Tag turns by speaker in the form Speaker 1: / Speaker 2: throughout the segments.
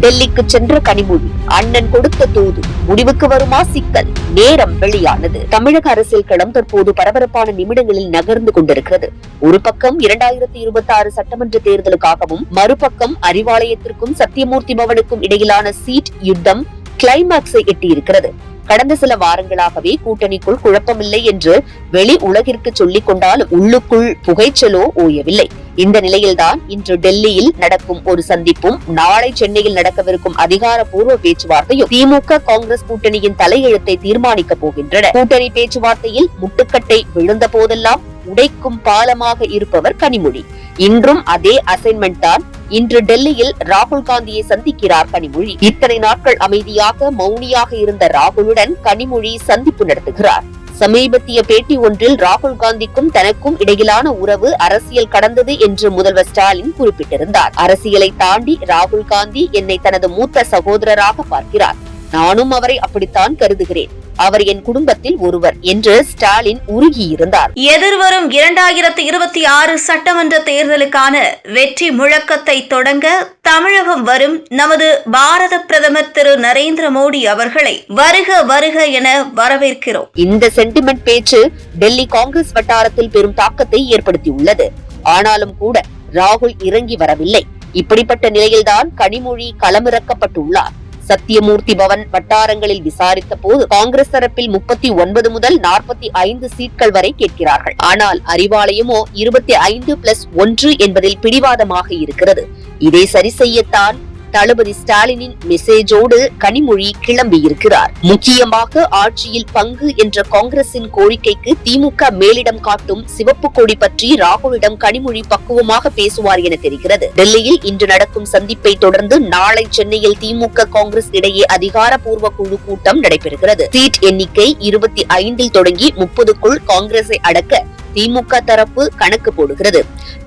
Speaker 1: டெல்லிக்கு சென்ற கனிமொழி, அண்ணன் கொடுத்த தூது, முடிவுக்கு வருமா சிக்கல்? நேரம் வெளியானது. தமிழக அரசியல் களம் தற்போது பரபரப்பான நிமிடங்களில் நகர்ந்து கொண்டிருக்கிறது. ஒரு பக்கம் 2026 சட்டமன்ற தேர்தலுக்காகவும், மறுபக்கம் அறிவாலயத்திற்கும் சத்தியமூர்த்தி பவனுக்கும் இடையிலான சீட் யுத்தம் கிளைமாக்ஸை எட்டியிருக்கிறது. கடந்த சில வாரங்களாகவே கூட்டணிக்குள் குழப்பமில்லை என்று வெளி உலகிற்கு சொல்லிக் கொண்டாலும் உள்ளுக்குள் புகைச்சலோ ஓயவில்லை. இந்த நிலையில்தான் இன்று டெல்லியில் நடக்கும் ஒரு சந்திப்பும், நாளை சென்னையில் நடக்கவிருக்கும் அதிகாரப்பூர்வ பேச்சுவார்த்தையும் திமுக காங்கிரஸ் கூட்டணியின் தலையெழுத்தை தீர்மானிக்கப் போகின்றன. கூட்டணி பேச்சுவார்த்தையில் முட்டுக்கட்டை விழுந்த போதெல்லாம் உடைக்கும் பாலமாக இருப்பவர் கனிமொழி. இன்றும் அதே அசைன்மெண்ட் தான். இன்று டெல்லியில் ராகுல் காந்தியை சந்திக்கிறார் கனிமொழி. இத்தனை நாட்கள் அமைதியாக மௌனியாக இருந்த ராகுலுடன் கனிமொழி சந்திப்பு நடத்துகிறார். சமீபத்திய பேட்டி ஒன்றில் ராகுல் காந்திக்கும் தனக்கும் இடையிலான உறவு அரசியல் கடந்தது என்று முதல்வர் ஸ்டாலின் குறிப்பிட்டிருந்தார். அரசியலை தாண்டி ராகுல் காந்தி என்னை தனது மூத்த சகோதரராக பார்க்கிறார். நானும் அவரை அப்படித்தான் கருதுகிறேன். அவர் என் குடும்பத்தில் ஒருவர் என்று ஸ்டாலின் உருகியிருந்தார்.
Speaker 2: எதிர்வரும் 2026 சட்டமன்ற தேர்தலுக்கான வெற்றி முழக்கத்தை தொடங்க தமிழகம் வரும் நமது பாரத பிரதமர் திரு நரேந்திர மோடி அவர்களை வருக வருக என வரவேற்கிறோம்.
Speaker 1: இந்த சென்டிமெண்ட் பேச்சு டெல்லி காங்கிரஸ் வட்டாரத்தில் பெரும் தாக்கத்தை ஏற்படுத்தியுள்ளது. ஆனாலும் கூட ராகுல் இறங்கி வரவில்லை. இப்படிப்பட்ட நிலையில்தான் கனிமொழி களமிறக்கப்பட்டுள்ளார். சத்தியமூர்த்தி பவன் வட்டாரங்களில் விசாரித்த போது காங்கிரஸ் தரப்பில் 39 முதல் 45 சீட்கள் வரை கேட்கிறார்கள். ஆனால் அறிவாலயமோ 25+1 என்பதில் பிடிவாதமாக இருக்கிறது. இதை சரி செய்யத்தான் தளபதி ஸ்டாலினின் மெசேஜோடு கனிமொழி கிளம்பி இருக்கிறார். முக்கியமாக ஆட்சியில் பங்கு என்ற காங்கிரசின் கோரிக்கைக்கு திமுக மேலிடம் காட்டும் சிவப்பு கொடி பற்றி ராகுலிடம் கனிமொழி பக்குவமாக பேசுவார் என தெரிகிறது. டெல்லியில் இன்று நடக்கும் சந்திப்பை தொடர்ந்து நாளை சென்னையில் திமுக காங்கிரஸ் இடையே அதிகாரப்பூர்வ குழு கூட்டம் நடைபெறுகிறது. சீட் எண்ணிக்கை 25 தொடங்கி 30க்குள் காங்கிரஸை அடக்க திமுக தரப்பு கணக்கு போடுகிறது.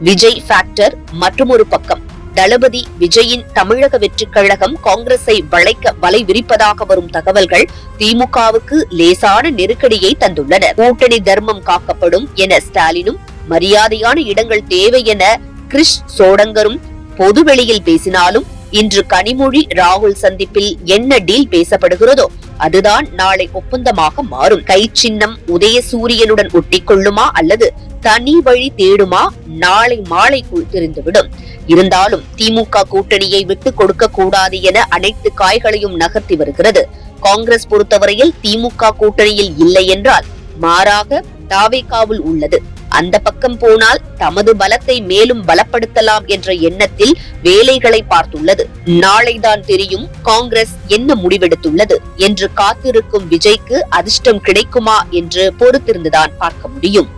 Speaker 1: விஜய் ஃபேக்டர் மற்றொரு பக்கம். தளபதி விஜயின் தமிழக வெற்றிக் கழகம் காங்கிரஸை வளைக்க வலை விரிப்பதாக வரும் தகவல்கள் திமுகவுக்கு லேசான நெருக்கடியை தந்துள்ளன. கூட்டணி தர்மம் காக்கப்படும் என ஸ்டாலினும், மரியாதையான இடங்கள் தேவை என கிரிஷ் சோடங்கரும் பொதுவெளியில் பேசினாலும், இன்று கனிமொழி ராகுல் சந்திப்பில் என்ன டீல் பேசப்படுகிறதோ அதுதான் நாளை ஒப்பந்தமாக மாறும். கை சின்னம் உதயசூரியனுடன் ஒட்டிக்கொள்ளுமா அல்லது தனி வழி தேடுமா நாளை மாலைக்குள் தெரிந்துவிடும். இருந்தாலும் திமுக கூட்டணியை விட்டுக் கொடுக்க கூடாது என அனைத்து காய்களையும் நகர்த்தி வருகிறது. காங்கிரஸ் பொறுத்தவரையில் திமுக கூட்டணியில் இல்லை என்றால் மாறாக தாவேகாவில் உள்ளது. அந்த பக்கம் போனால் தமது பலத்தை மேலும் பலப்படுத்தலாம் என்ற எண்ணத்தில் வேலைகளை பார்த்துள்ளது. நாளைதான் தெரியும் காங்கிரஸ் என்ன முடிவெடுத்துள்ளது என்று காத்திருக்கும் விஜய்க்கு அதிர்ஷ்டம் கிடைக்குமா என்று பொறுத்திருந்துதான் பார்க்க முடியும்.